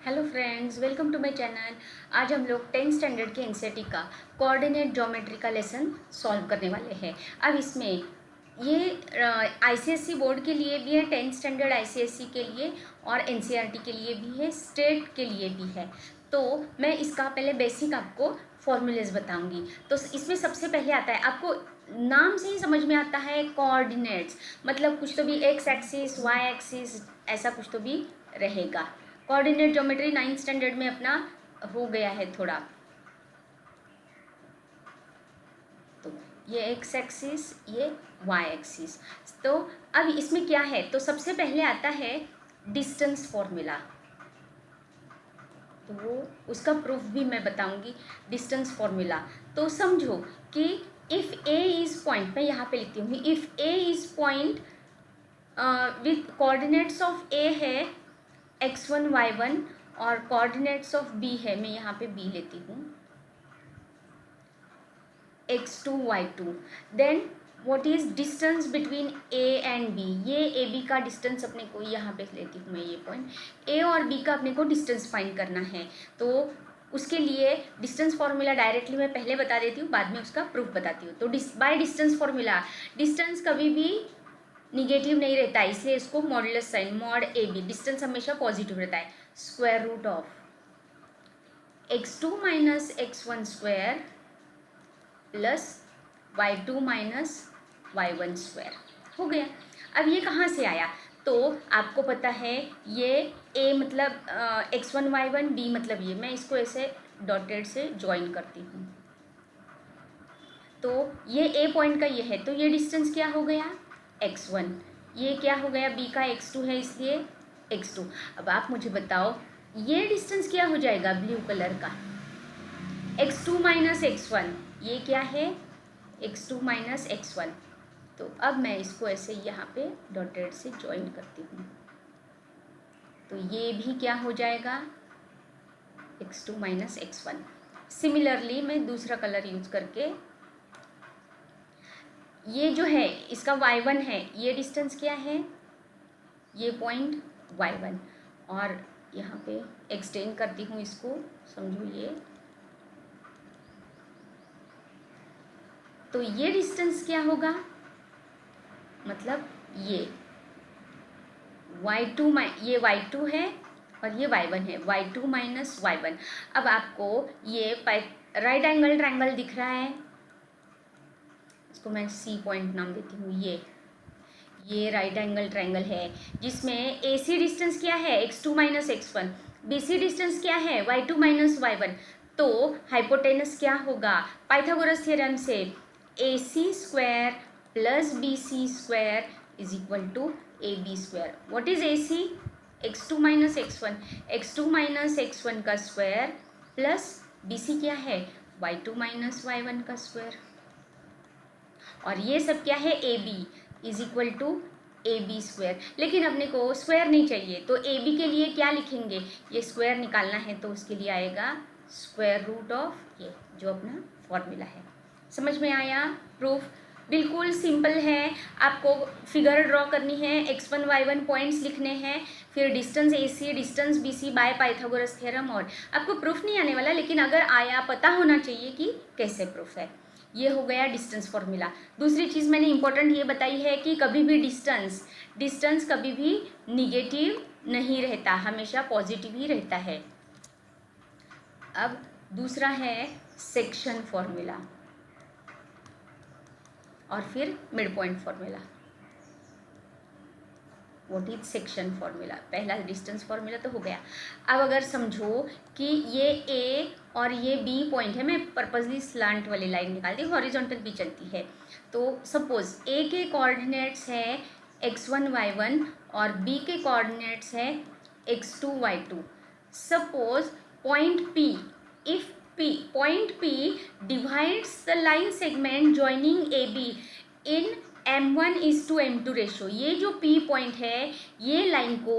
Hello friends, welcome to my channel. आज हम लोग 10th स्टैंडर्ड के एनसीईआरटी का कोऑर्डिनेट ज्योमेट्री का लेसन सॉल्व करने वाले हैं। अब इसमें ये आईसीएसई बोर्ड के लिए भी है, 10th स्टैंडर्ड आईसीएसई के लिए और एनसीईआरटी के लिए भी है, स्टेट के लिए भी है। तो मैं इसका पहले बेसिक आपको फॉर्मूलेज बताऊंगी। तो इसमें सबसे पहले आता है, आपको नाम से ही समझ में आता है कोऑर्डिनेट्स, मतलब कुछ तो भी एक्स एक्सिस वाई एक्सिस ऐसा कुछ तो भी रहेगा। कोऑर्डिनेट ज्योमेट्री 9th स्टैंडर्ड में अपना हो गया है थोड़ा। तो ये एक्स एक्सिस, ये वाई एक्सिस। तो अब इसमें क्या है, तो सबसे पहले आता है डिस्टेंस फॉर्मूला। तो वो उसका प्रूफ भी मैं बताऊंगी। डिस्टेंस फॉर्मूला तो समझो कि इफ़ ए इज़ पॉइंट, मैं यहाँ पे लिखती हूँ, if A is point with coordinates of A है x1 y1 और कोऑर्डिनेट्स ऑफ b है, मैं यहाँ पे b लेती हूँ, x2 y2। Then what is distance between a and b, ये ए बी का डिस्टेंस अपने को यहाँ पे लेती हूँ मैं, ये पॉइंट a और b का अपने को डिस्टेंस फाइंड करना है। तो उसके लिए डिस्टेंस फॉर्मूला डायरेक्टली मैं पहले बता देती हूँ, बाद में उसका प्रूफ बताती हूँ। तो बाय डिस्टेंस फॉर्मूला डिस्टेंस कभी भी निगेटिव नहीं रहता है, इसलिए इसको modulus sign mod A B, distance हमेशा पॉजिटिव रहता है। Square root of x2 minus x1 square plus y2 minus y1 square हो गया। अब ये कहाँ से आया, तो आपको पता है ये a मतलब x1 y1, b मतलब ये, मैं इसको ऐसे डॉटेड से ज्वाइन करती हूँ। तो ये a पॉइंट का ये है, तो ये डिस्टेंस क्या हो गया x1, ये क्या हो गया b का x2 है इसलिए x2। अब आप मुझे बताओ ये डिस्टेंस क्या हो जाएगा ब्लू कलर का, x2 माइनस x1, ये क्या है x2 माइनस x1। तो अब मैं इसको ऐसे यहाँ पे डॉटेड से ज्वाइन करती हूँ, तो ये भी क्या हो जाएगा x2 माइनस x1। सिमिलरली मैं दूसरा कलर यूज करके, ये जो है इसका y1 है, ये डिस्टेंस क्या है, ये पॉइंट y1, और यहाँ पे एक्सटेंड करती हूँ इसको, समझो ये। तो ये डिस्टेंस क्या होगा, मतलब ये y2 ये y2 है और ये y1 है, y2 माइनस y1। अब आपको ये राइट एंगल ट्रायंगल दिख रहा है, इसको मैं C पॉइंट नाम देती हूँ। ये राइट एंगल ट्रायंगल है जिसमें AC डिस्टेंस क्या है x2 minus x1, BC distance क्या है y2 माइनस y1। तो हाइपोटेनस क्या होगा, पाइथागोरस थ्योरम से AC square plus BC square is equal to AB square. What is AC, x2 minus x1, x2 minus x1 का square plus BC क्या है y2 minus y1 का square, और ये सब क्या है AB is equal to A B square. लेकिन अपने को स्क्वायर नहीं चाहिए, तो ए बी के लिए क्या लिखेंगे, ये स्क्वायर निकालना है, तो उसके लिए आएगा स्क्वायर रूट ऑफ ये जो अपना फॉर्मूला है। समझ में आया प्रूफ, बिल्कुल सिंपल है। आपको फिगर ड्रॉ करनी है, x1 y1 पॉइंट्स लिखने हैं, फिर distance AC distance BC by Pythagoras theorem, और आपको प्रूफ नहीं आने वाला, लेकिन अगर आया पता होना चाहिए कि कैसे प्रूफ है। ये हो गया डिस्टेंस फॉर्मूला। दूसरी चीज़ मैंने इंपॉर्टेंट ये बताई है कि कभी भी डिस्टेंस कभी भी निगेटिव नहीं रहता, हमेशा पॉजिटिव ही रहता है। अब दूसरा है सेक्शन फॉर्मूला और फिर mid point formula. What is section formula, पहला डिस्टेंस फॉर्मूला तो हो गया। अब अगर समझो कि ये A और ये B पॉइंट है, मैं पर्पजली स्लांट वाली लाइन निकालती हूँ, हॉरिजॉन्टल भी चलती है। तो सपोज A के कोऑर्डिनेट्स है x1 y1 और B के कोऑर्डिनेट्स है x2 y2। Suppose point P, if point P divides the line segment joining AB in m1:m2 ratio, ये जो P पॉइंट है ये लाइन को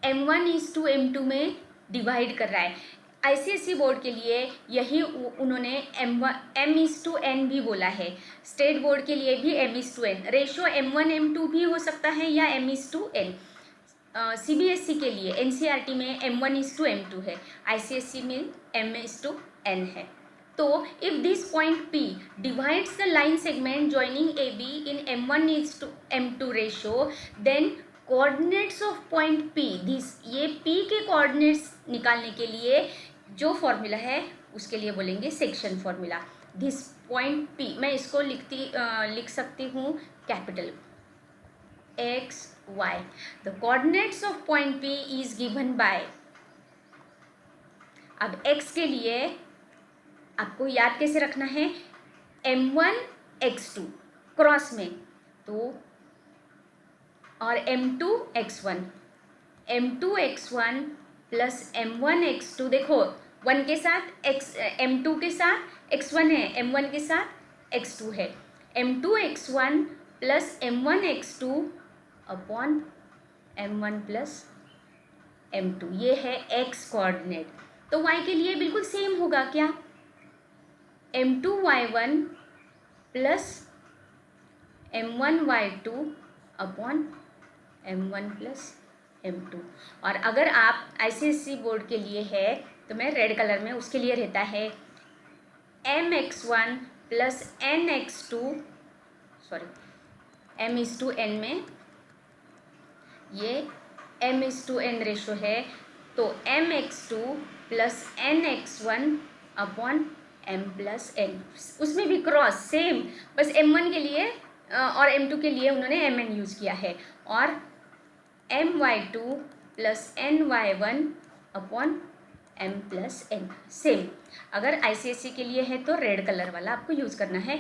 m1:m2 में डिवाइड कर रहा है। आईसीएसई बोर्ड के लिए यही उन्होंने m:n भी बोला है, स्टेट बोर्ड के लिए भी m:n, रेशो m1:m2 भी हो सकता है या m:n। CBSE के लिए NCERT में M1:M2 है, ICSE में M:N है. तो if this point P divides the line segment joining AB in M1:M2 ratio, then coordinates of point P, ये P के coordinates निकालने के लिए जो फॉर्मूला है उसके लिए बोलेंगे section formula. This point P, मैं इसको लिख सकती हूँ capital X Y. The coordinates of point P is given by, अब X के लिए आपको याद कैसे रखना है, M1:X2 क्रॉस में, तो और M2:X1 प्लस M1:X2. देखो 1 के साथ M2 के साथ X1 है, M1 के साथ X2 है. M2:X1 plus M1:X2 upon M1 plus M2, ये है X कोऑर्डिनेट. तो Y के लिए बिल्कुल सेम होगा क्या, M2Y1 plus M1Y2 upon M1 plus M2. और अगर आप ICSE बोर्ड के लिए है तो मैं रेड कलर में, उसके लिए रहता है MX1 plus NX2, sorry M:N में, ये M:N रेशो है, तो MX2 plus NX1 upon M plus N. उसमें भी क्रॉस सेम, बस M1 के लिए और M2 के लिए उन्होंने MN यूज़ किया है. और MY2 plus NY1 upon M plus N same. अगर ICSE के लिए है तो रेड कलर वाला आपको यूज़ करना है,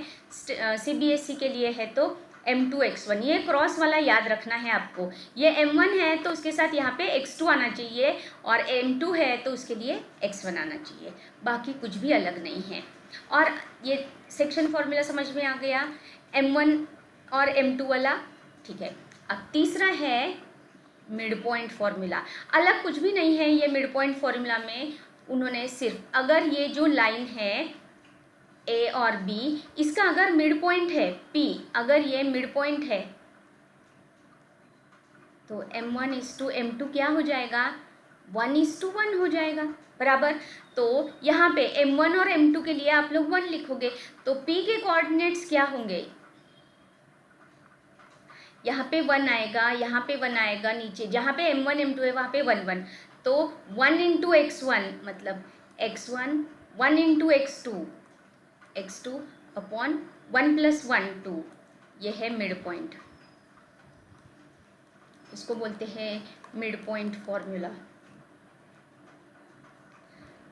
CBSE के लिए है तो M2:X1. ये क्रॉस वाला याद रखना है आपको. ये M1 है तो उसके साथ यहाँ पे X2 आना चाहिए, और M2 है तो उसके लिए X1 आना चाहिए, बाकी कुछ भी अलग नहीं है. और ये सेक्शन फॉर्मूला समझ में आ गया, M1 और M2 वाला, ठीक है. अब तीसरा है मिड पॉइंट फॉर्मूला. अलग कुछ भी नहीं है, ये मिड पॉइंट फॉर्मूला में उन्होंने सिर्फ, अगर ये जो लाइन है A और B, इसका अगर मिड पॉइंट है P, अगर ये मिड पॉइंट है तो M1:M2 क्या हो जाएगा, 1:1 हो जाएगा, बराबर. तो यहाँ पे M1 और M2 के लिए आप लोग 1 लिखोगे, तो P के कोऑर्डिनेट्स क्या होंगे, यहाँ पे 1 आएगा, यहाँ पे 1 आएगा, नीचे जहाँ पे M1:M2 है वहाँ पे 1 तो 1:X1 मतलब X1, 1:X2 अपॉन 1 प्लस 1 2, ये है मिड पॉइंट. इसको बोलते हैं मिड पॉइंट फॉर्मूला.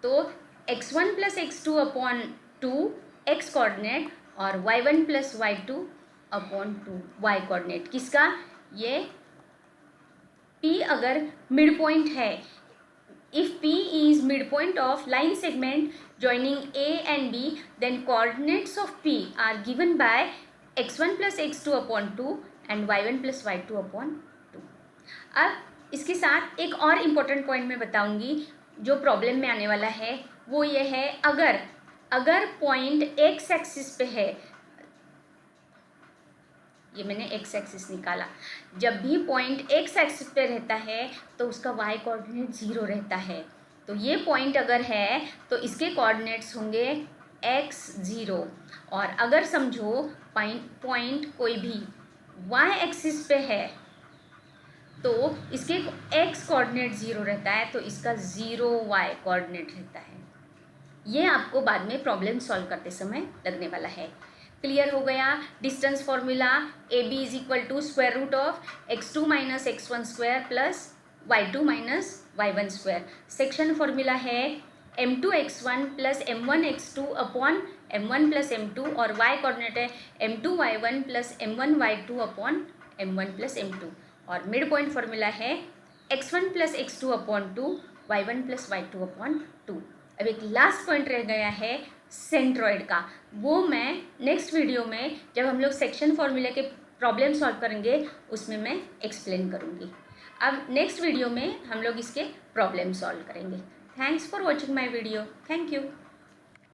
तो X1 plus X2 upon 2 X coordinate, और Y1 plus Y2 upon 2 Y coordinate. किसका, ये P अगर मिड पॉइंट है, if P is midpoint of line segment joining A and B, then coordinates of P are given by x1 plus x2 upon 2 and y1 plus y2 upon 2. अब इसके साथ एक और important point मैं बताऊंगी जो problem में आने वाला है, वो ये है, अगर पॉइंट एक्स एक्सिस पे है, ये मैंने एक्स एक्सिस निकाला, जब भी पॉइंट एक्स एक्सिस पे रहता है तो उसका वाई कोऑर्डिनेट 0 रहता है. तो ये पॉइंट अगर है तो इसके कोऑर्डिनेट्स होंगे x0. और अगर समझो पॉइंट कोई भी वाई एक्सिस पे है तो इसके x कोऑर्डिनेट 0 रहता है, तो इसका 0y कोऑर्डिनेट रहता है. ये आपको बाद में प्रॉब्लम सॉल्व करते समय लगने वाला है. क्लियर हो गया. Distance formula AB is equal to square root of x2 minus x1 square plus y2 minus y1 square. Section formula है M2:X1 plus M1:X2 upon M1 plus M2, और y कोऑर्डिनेट है M2:Y1 plus M1:Y2 upon M1 plus M2. और mid point formula है x1 plus x2 upon 2, y1 plus y2 upon 2. अब एक last point रह गया है सेंट्रॉइड का, वो मैं नेक्स्ट वीडियो में जब हम लोग सेक्शन फॉर्मूले के प्रॉब्लम सॉल्व करेंगे उसमें मैं एक्सप्लेन करूँगी. अब नेक्स्ट वीडियो में हम लोग इसके प्रॉब्लम सॉल्व करेंगे. Thanks for watching my video. Thank you.